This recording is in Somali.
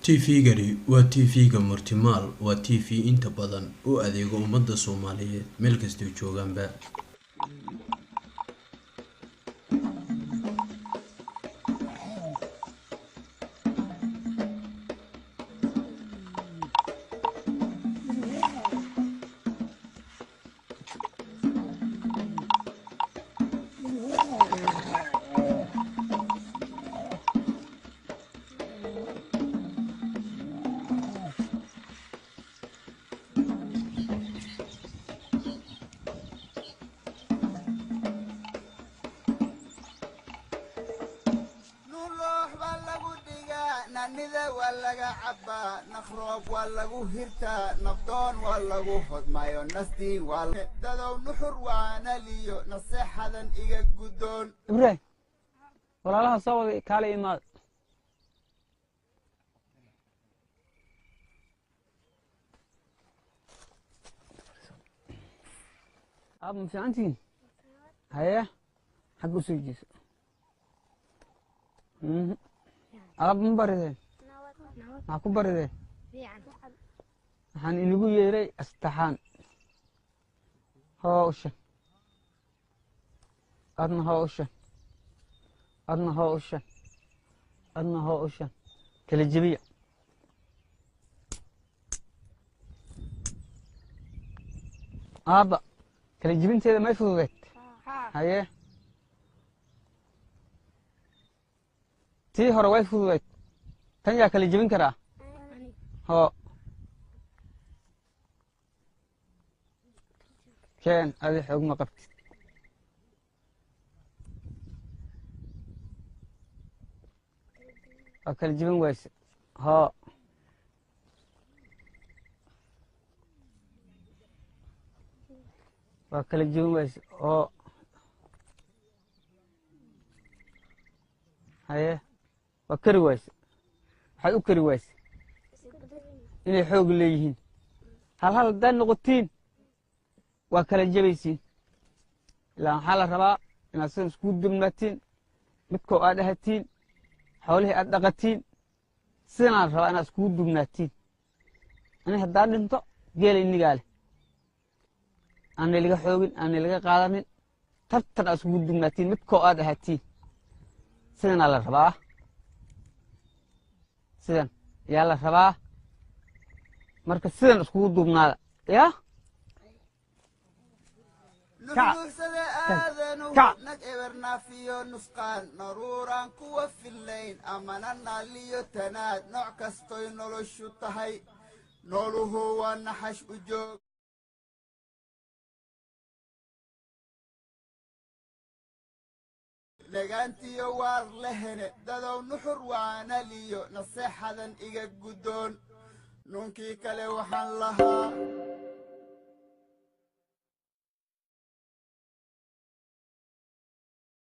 TV-gani waa TV-ga Murtimaal waa TV inta badan u adeega ummadda Soomaaliyeed meel kasta oo joogaanba. نida walaga caba naqroob walagu hirta nabdoon walagu hodmayo nastiin waladow nuxur waana liyo naseexadan iga gudoon ibrahim walaalaha soo wada kale imaad ab fiicantiin haya xaq u soo jeeso ab mbaride ma ku baride waxaan inagu yeeray astaxaan hawsha adna hawsha kala jabiya aba kala jabinteeda may fududeed haye tii hore way fududeed tan yaa kala jabin karaa ho keen adi xoog ma qabtid waa kala jabin wayse ho waa kala jabin wayse oo haye waa kari wayse waxaad u kari wayse inay xoog leeyihiin hal haddaad noqotiin waa kala jabaysiin ilaa waxaa la rabaa inaad sidan iskugu dubnaatiin midkoo aad ahatiin xoolihii aad dhaqatiin sidanaa la rabaa inaad iskugu dubnaatiin ani haddaad dhinto geela inigaa leh aanay laga xoogin aanay laga qaadanin tartan aad iskugu dubnaatiin midkoo aad ahatiin sidanaa la rabaa sidan yaa la rabaa marka sidan iskugu duubnaada yaa nuxuursada aadanuhu nag ebernafiyo nusqaan naruuraan kuwa fillayn amana naaliyo tanaad nooc kastoy noloshu tahay nooluhu waa naxash u joog nagaantiyo waar lehene dadow nuxur waana liyo naseexadan iga gudoon nuunkii kale waxaan lahaa